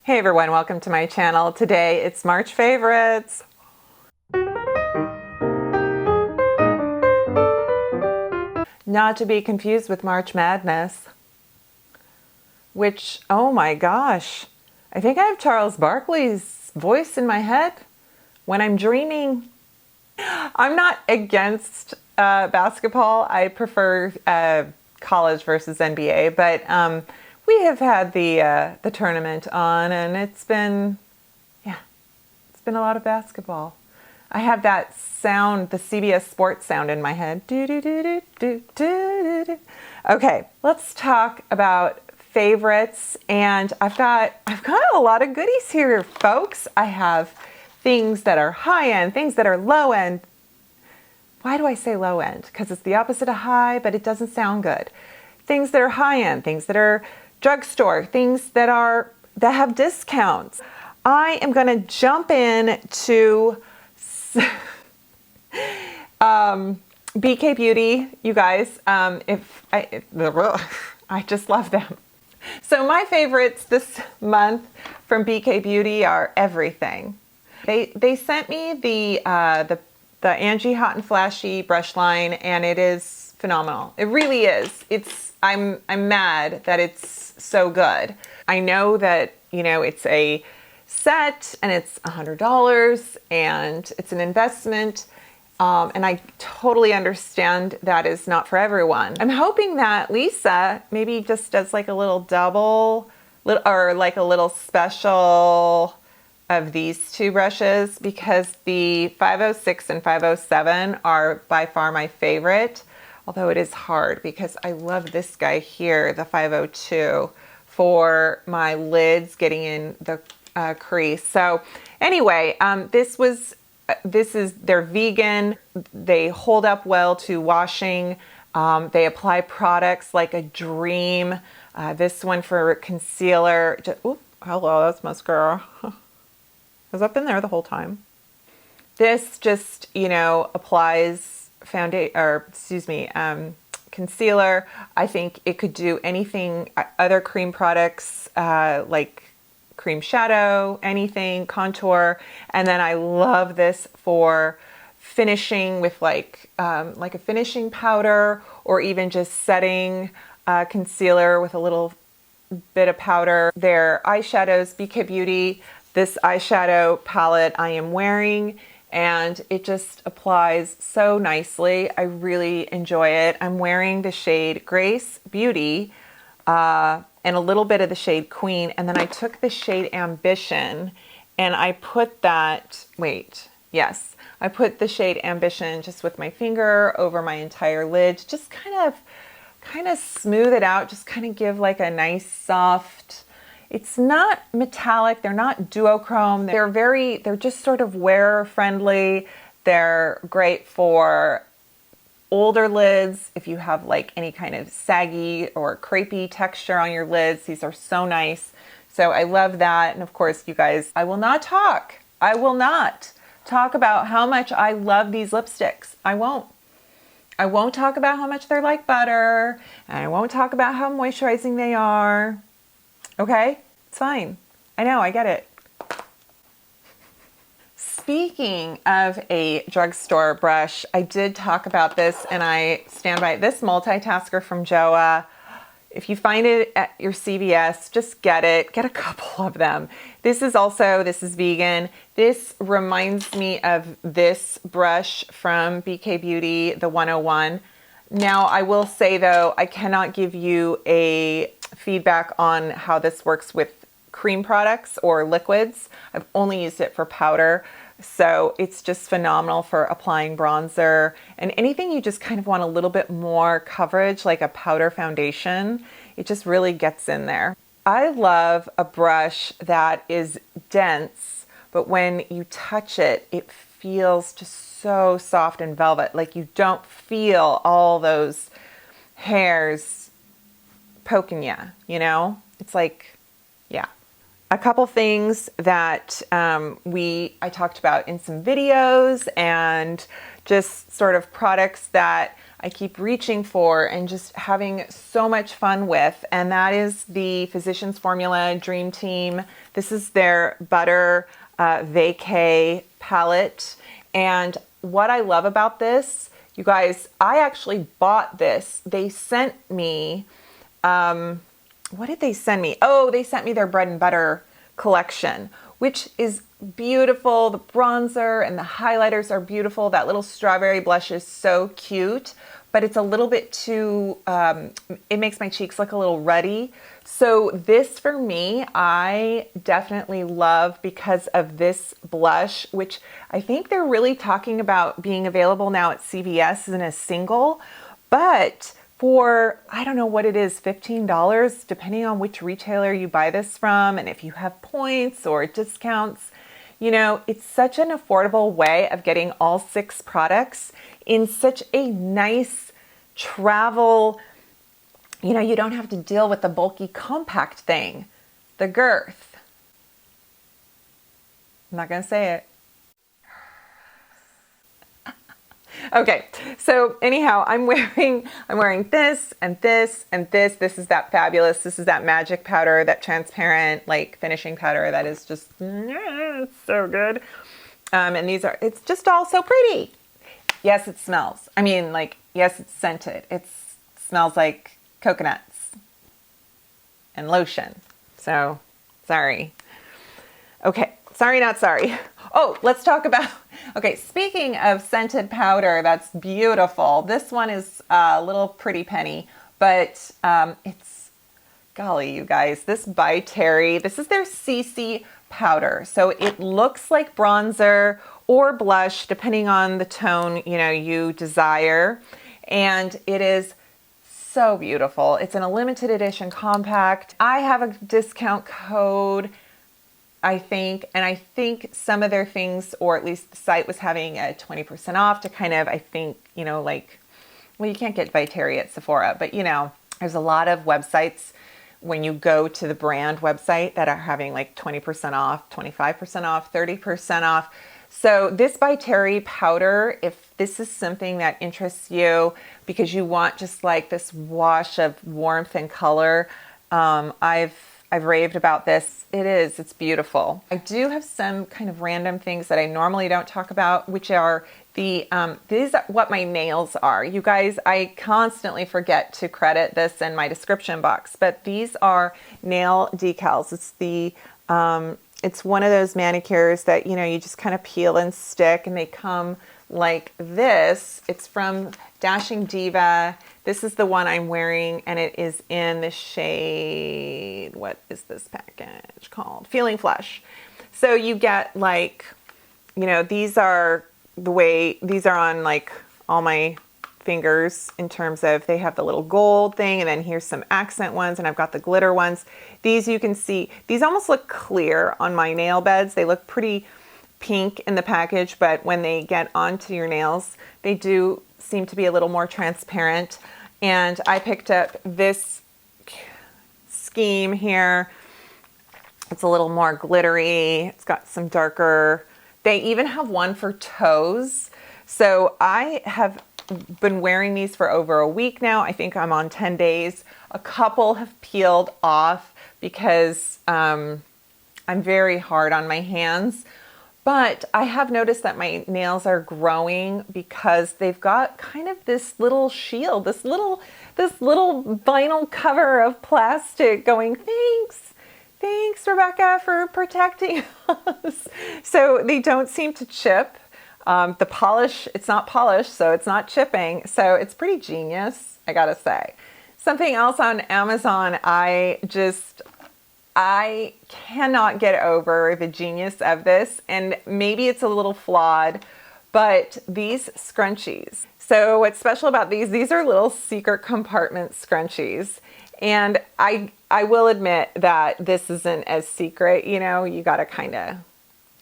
Hey everyone, welcome to my channel. Today it's March favorites. Not to be confused with March Madness, which, oh my gosh, I think I have Charles Barkley's voice in my head when I'm dreaming. I'm not against basketball. I prefer college versus NBA, but we have had the tournament on, and it's been a lot of basketball. I have that sound, the CBS Sports sound in my head. Okay, let's talk about favorites, and I've got a lot of goodies here, folks. I have things that are high end, things that are low end. Why do I say low end? Because it's the opposite of high, but it doesn't sound good. Things that are high end, things that are drugstore, things that have discounts. I am going to jump in to BK Beauty, you guys. I just love them. So my favorites this month from BK Beauty are everything. They sent me the Angie Hot and Flashy brush line, and it is phenomenal. It really is. I'm mad that it's so good. I know that, it's a set and it's $100 and it's an investment. And I totally understand that is not for everyone. I'm hoping that Lisa maybe just does like a little double or like a little special of these two brushes, because the 506 and 507 are by far my favorite. Although it is hard because I love this guy here, the 502, for my lids getting in the crease. So anyway, they're vegan. They hold up well to washing. They apply products like a dream. This one for concealer. Hello, that's mascara. I was up in there the whole time. This just, applies concealer. I think it could do anything, other cream products, like cream shadow, anything, contour. And then I love this for finishing with like a finishing powder, or even just setting concealer with a little bit of powder. Their eyeshadows, BK Beauty, this eyeshadow palette I am wearing, and it just applies so nicely. I really enjoy it. I'm wearing the shade Grace Beauty and a little bit of the shade Queen, and then I took the shade Ambition and I put I put the shade Ambition just with my finger over my entire lid, just kind of smooth it out, just kind of give like a nice soft. It's not metallic, they're not duochrome, they're just sort of wearer friendly. They're great for older lids. If you have like any kind of saggy or crepey texture on your lids, these are so nice. So I love that. And of course, you guys, I will not talk about how much I love these lipsticks. I won't talk about how much they're like butter, and I won't talk about how moisturizing they are. Okay, it's fine. I know, I get it. Speaking of a drugstore brush, I did talk about this, and I stand by it. This multitasker from ZORA. If you find it at your CVS, just get it. Get a couple of them. This is vegan. This reminds me of this brush from BK Beauty, the 101. Now, I will say though, I cannot give you a feedback on how this works with cream products or liquids. I've only used it for powder. So it's just phenomenal for applying bronzer and anything you just kind of want a little bit more coverage, like a powder foundation. It just really gets in there. I love a brush that is dense, but when you touch it, it feels just so soft and velvet. Like you don't feel all those hairs poking you, It's like, yeah. a couple things that I talked about in some videos, and just sort of products that I keep reaching for and just having so much fun with. And that is the Physicians Formula Dream Team. This is their Butter Vacay palette. And what I love about this, you guys, I actually bought this. They sent me, what did they send me? Oh, they sent me their Bread and Butter collection, which is beautiful. The bronzer and the highlighters are beautiful. That little strawberry blush is so cute, but it's a little bit too, it makes my cheeks look a little ruddy. So this for me, I definitely love because of this blush, which I think they're really talking about being available now at CVS in a single, but for, I don't know what it is, $15, depending on which retailer you buy this from, and if you have points or discounts. You know, it's such an affordable way of getting all 6 products in such a nice travel, you know, you don't have to deal with the bulky compact thing, the girth. I'm not going to say it. Okay, so anyhow, I'm wearing this and this and this. This is that fabulous. This is that magic powder, that transparent like finishing powder that is just it's so good. And these are, it's just all so pretty. Yes, it smells. I mean, like, yes, it's scented. It smells like coconuts and lotion. So, sorry. Okay, sorry, not sorry. Oh, let's talk about, okay, speaking of scented powder, that's beautiful. This one is a little pretty penny, but it's, golly, you guys, this by Terry, this is their CC powder. So it looks like bronzer or blush, depending on the tone, you know, you desire. And it is so beautiful. It's in a limited edition compact. I have a discount code, I think, and I think some of their things, or at least the site was having a 20% off to kind of, I think, you know, like, well, you can't get Viteri at Sephora, but you know, there's a lot of websites when you go to the brand website that are having like 20% off, 25% off, 30% off. So this Viteri powder, if this is something that interests you because you want just like this wash of warmth and color, I've raved about this. It's beautiful. I do have some kind of random things that I normally don't talk about, which are these are what my nails are. You guys, I constantly forget to credit this in my description box, but these are nail decals. It's one of those manicures that, you know, you just kind of peel and stick, and they come like this. It's from Dashing Diva. This is the one I'm wearing, and it is in the shade, what is this package called? Feeling Flush. So you get like, you know, these are on like all my fingers in terms of they have the little gold thing, and then here's some accent ones, and I've got the glitter ones. These you can see, these almost look clear on my nail beds. They look pretty pink in the package, but when they get onto your nails, they do seem to be a little more transparent. And I picked up this scheme here. It's a little more glittery. It's got some darker, they even have one for toes. So I have been wearing these for over a week now. I think I'm on 10 days. A couple have peeled off because I'm very hard on my hands. But I have noticed that my nails are growing because they've got kind of this little shield, this little vinyl cover of plastic going, thanks Rebecca for protecting us. So they don't seem to chip. The polish, it's not polished, so it's not chipping. So it's pretty genius, I gotta say. Something else on Amazon, I cannot get over the genius of this, and maybe it's a little flawed, but these scrunchies. So what's special about these are little secret compartment scrunchies. And I will admit that this isn't as secret, you know, you gotta kind of,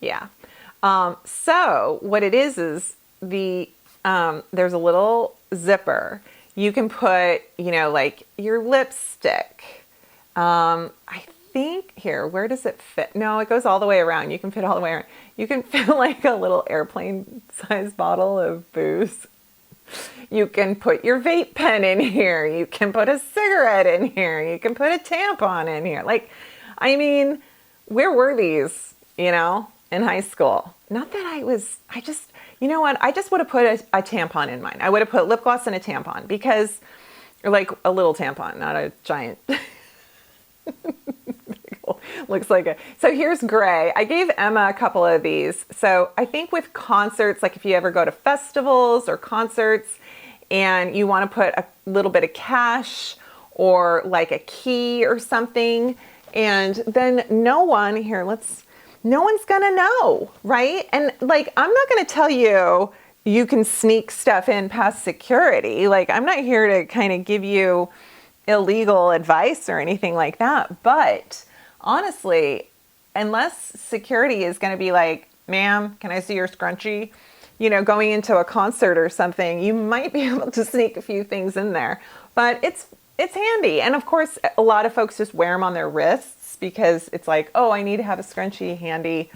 yeah. So what it is there's a little zipper. You can put, you know, like your lipstick. I think, here, where does it fit? No, it goes all the way around. You can fit all the way around. You can fit like a little airplane size bottle of booze. You can put your vape pen in here. You can put a cigarette in here. You can put a tampon in here. Like, I mean, where were these, in high school? Not that I just, you know what? I just would have put a tampon in mine. I would have put lip gloss and a tampon because, or like a little tampon, not a giant. Looks like a, so here's gray. I gave Emma a couple of these. So I think with concerts, like if you ever go to festivals or concerts and you want to put a little bit of cash or like a key or something, and then no one's gonna know, right? And like, I'm not gonna tell you can sneak stuff in past security. Like, I'm not here to kind of give you illegal advice or anything like that. But honestly, unless security is going to be like, ma'am, can I see your scrunchie? Going into a concert or something, you might be able to sneak a few things in there. But it's handy. And of course, a lot of folks just wear them on their wrists because it's like, oh, I need to have a scrunchie handy.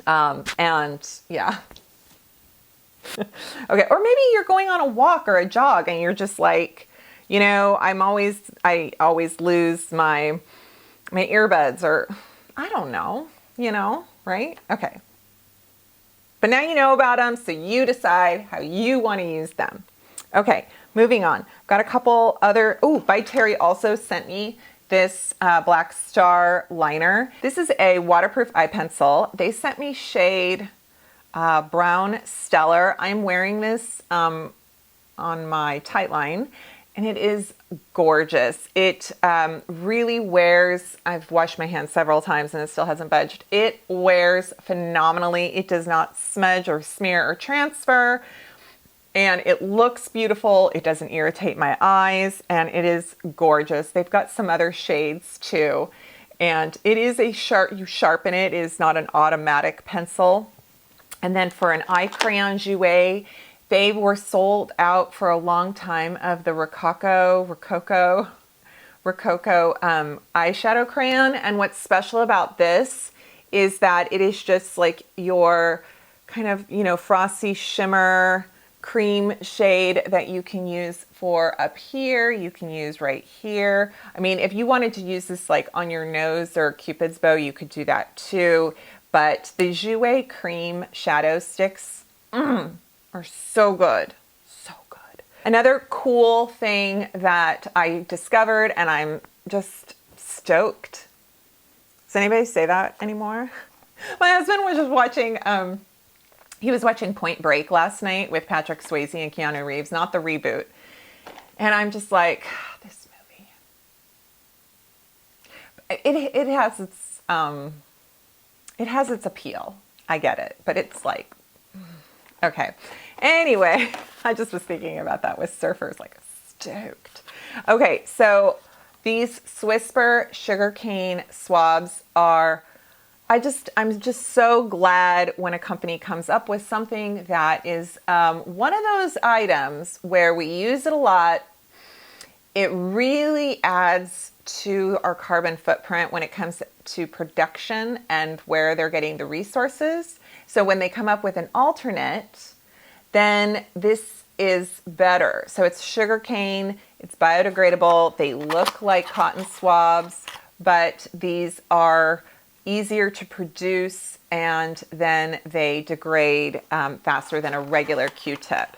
And yeah. Okay. Or maybe you're going on a walk or a jog and you're just like, I always lose my earbuds, or I don't know, right? Okay. But now you know about them, so you decide how you want to use them. Okay, moving on. I've got a couple other, By Terry also sent me this Black Star liner. This is a waterproof eye pencil. They sent me shade Brown Stellar. I'm wearing this on my tight line, and it is gorgeous. It really wears, I've washed my hands several times and it still hasn't budged. It wears phenomenally. It does not smudge or smear or transfer. And it looks beautiful. It doesn't irritate my eyes, and it is gorgeous. They've got some other shades too. And it is you sharpen it. It is not an automatic pencil. And then for an eye crayon jouet, they were sold out for a long time of the Rococo eyeshadow crayon. And what's special about this is that it is just like your kind of, frosty shimmer cream shade that you can use for up here. You can use right here. I mean, if you wanted to use this like on your nose or Cupid's bow, you could do that too. But the Jouet Cream Shadow Sticks, are so good. So good. Another cool thing that I discovered, and I'm just stoked. Does anybody say that anymore? My husband was just watching, he was watching Point Break last night with Patrick Swayze and Keanu Reeves, not the reboot. And I'm just like, this movie. It has its appeal. I get it. But it's like, okay. Anyway, I just was thinking about that with surfers, like stoked. Okay, so these Swisper sugarcane swabs are, I'm just so glad when a company comes up with something that is one of those items where we use it a lot. It really adds to our carbon footprint when it comes to production and where they're getting the resources. So when they come up with an alternate, then this is better. So it's sugarcane, it's biodegradable, they look like cotton swabs, but these are easier to produce, and then they degrade faster than a regular Q-tip.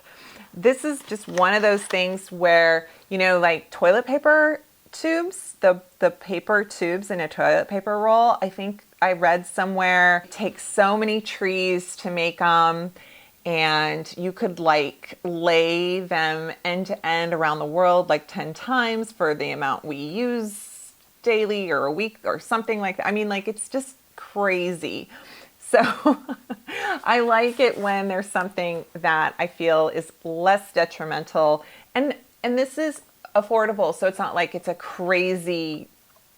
This is just one of those things where, like toilet paper tubes, the paper tubes in a toilet paper roll, I think I read somewhere, it takes so many trees to make them, and you could like lay them end to end around the world like 10 times for the amount we use daily or a week or something like that. I mean, like, it's just crazy. So I like it when there's something that I feel is less detrimental, and this is affordable. So it's not like it's a crazy,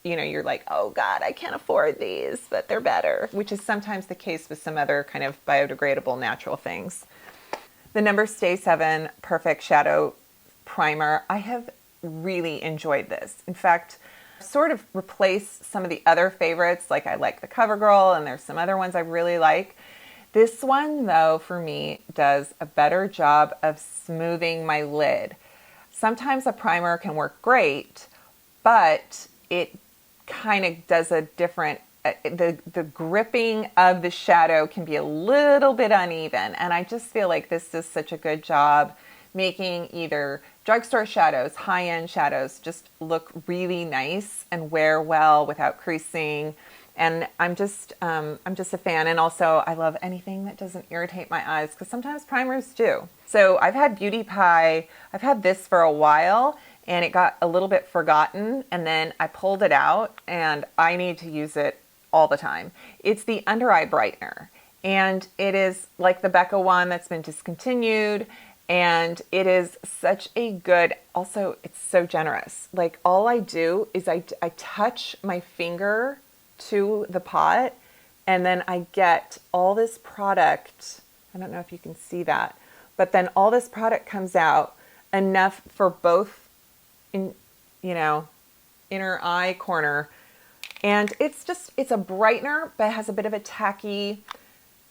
you're like, oh God, I can't afford these, but they're better, which is sometimes the case with some other kind of biodegradable natural things. The number Stay 7 Perfect Shadow Primer, I have really enjoyed this. In fact, Sort of replace some of the other favorites, like I like the CoverGirl and there's some other ones I really like. This one though, for me, does a better job of smoothing my lid. Sometimes a primer can work great, but it kind of does a different, the gripping of the shadow can be a little bit uneven. And I just feel like this does such a good job making either drugstore shadows, high-end shadows, just look really nice and wear well without creasing. And I'm just a fan. And also I love anything that doesn't irritate my eyes, because sometimes primers do. So I've had Beauty Pie, I've had this for a while, and it got a little bit forgotten, and then I pulled it out and I need to use it all the time. It's the under eye brightener, and it is like the Becca one that's been discontinued, and it is such a good, also it's so generous. Like all I do is I touch my finger to the pot, and then I get all this product. I don't know if you can see that, but then all this product comes out, enough for both in, inner eye corner. And it's a brightener, but it has a bit of a tacky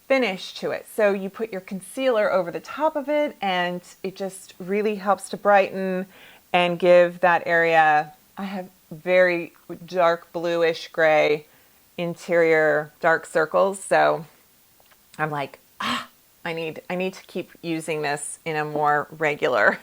finish to it. So you put your concealer over the top of it, and it just really helps to brighten and give that area. I have very dark bluish gray interior dark circles, so I'm like, I need to keep using this in a more regular,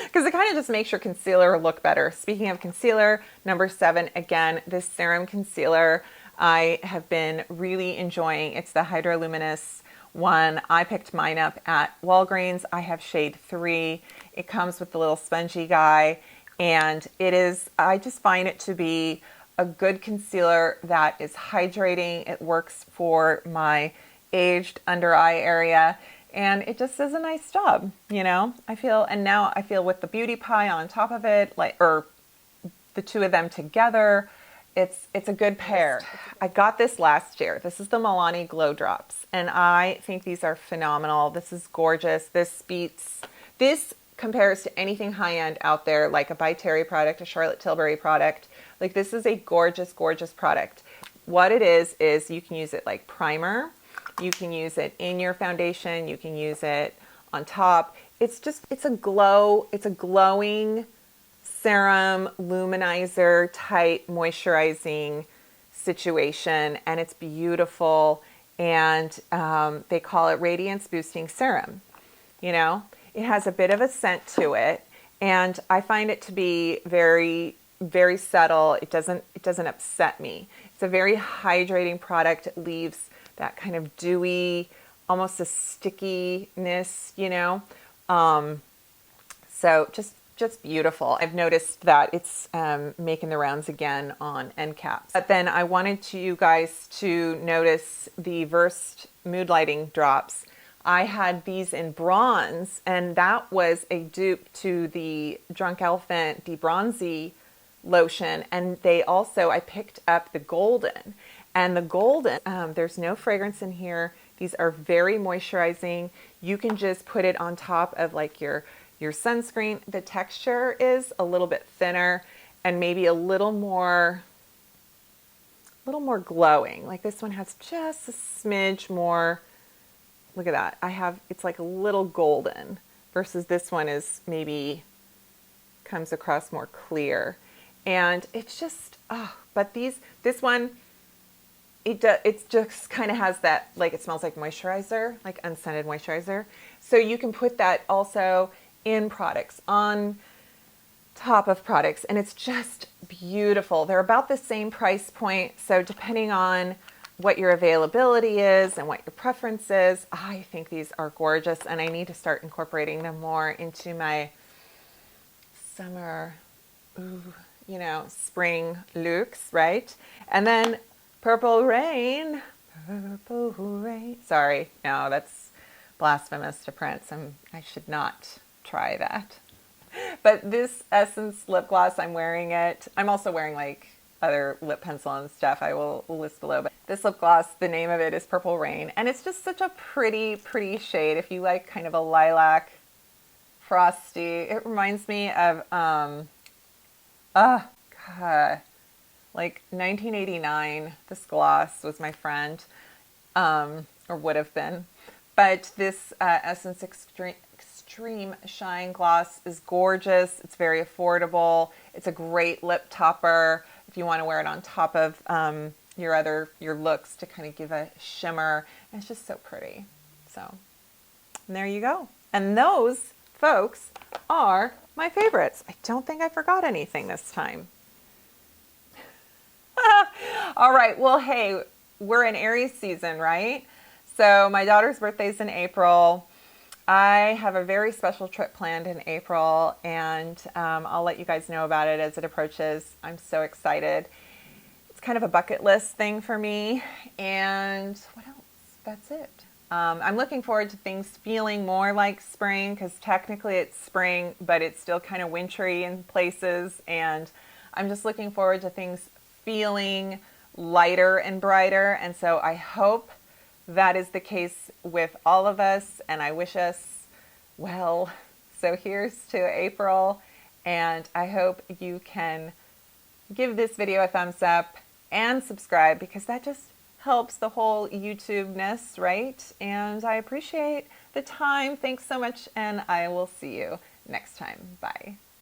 because it kind of just makes your concealer look better. Speaking of concealer, number 7, again, this serum concealer I have been really enjoying. It's the Hydroluminous one. I picked mine up at Walgreens. I have shade 3. It comes with the little spongy guy, and I just find it to be a good concealer that is hydrating. It works for my aged under eye area, and it just does a nice job, I feel. And now I feel with the Beauty Pie on top of it, or the two of them together, it's a good pair. I got this last year. This is the Milani Glow Drops, and I think these are phenomenal. This is gorgeous. This compares to anything high-end out there, like a By Terry product, a Charlotte Tilbury product. Like, this is a gorgeous, gorgeous product. What it is you can use it like primer. You can use it in your foundation. You can use it on top. It's a glowing serum luminizer type moisturizing situation, and it's beautiful. And they call it Radiance Boosting Serum. It has a bit of a scent to it, and I find it to be very, very subtle. It doesn't upset me. It's a very hydrating product. It leaves that kind of dewy, almost a stickiness, so just beautiful. I've noticed that it's making the rounds again on end caps. But then I wanted you guys to notice the Versed Mood Lighting Drops. I had these in bronze, and that was a dupe to the Drunk Elephant De-Bronzy lotion. And I picked up the golden. And the golden, there's no fragrance in here. These are very moisturizing. You can just put it on top of like your sunscreen. The texture is a little bit thinner and maybe a little more glowing. Like this one has just a smidge more. Look at that. It's like a little golden versus this one is maybe comes across more clear. And it's just, but this one, it just kind of has that, like, it smells like moisturizer, like unscented moisturizer. So you can put that also in products, on top of products, and it's just beautiful. They're about the same price point. So depending on what your availability is and what your preference is, I think these are gorgeous, and I need to start incorporating them more into my summer, spring looks, right? And then Purple Rain. Sorry, no, that's blasphemous to Prince. I should not try that. But this Essence lip gloss, I'm wearing it. I'm also wearing like other lip pencil and stuff I will list below. But this lip gloss, the name of it is Purple Rain. And it's just such a pretty, pretty shade. If you like kind of a lilac, frosty, it reminds me of, God, like 1989. This gloss was my friend, or would have been. But this Essence Extreme Shine Gloss is gorgeous. It's very affordable. It's a great lip topper if you want to wear it on top of your looks to kind of give a shimmer. And it's just so pretty. So, and there you go. And those, folks, are my favorites. I don't think I forgot anything this time. All right. Well, hey, we're in Aries season, right? So my daughter's birthday is in April. I have a very special trip planned in April, and I'll let you guys know about it as it approaches. I'm so excited. It's kind of a bucket list thing for me. And what else? That's it. I'm looking forward to things feeling more like spring, because technically it's spring, but it's still kind of wintry in places. And I'm just looking forward to things feeling lighter and brighter. And so I hope that is the case with all of us, and I wish us well. So here's to April, and I hope you can give this video a thumbs up and subscribe, because that just helps the whole YouTube-ness, right? And I appreciate the time. Thanks so much, and I will see you next time. Bye.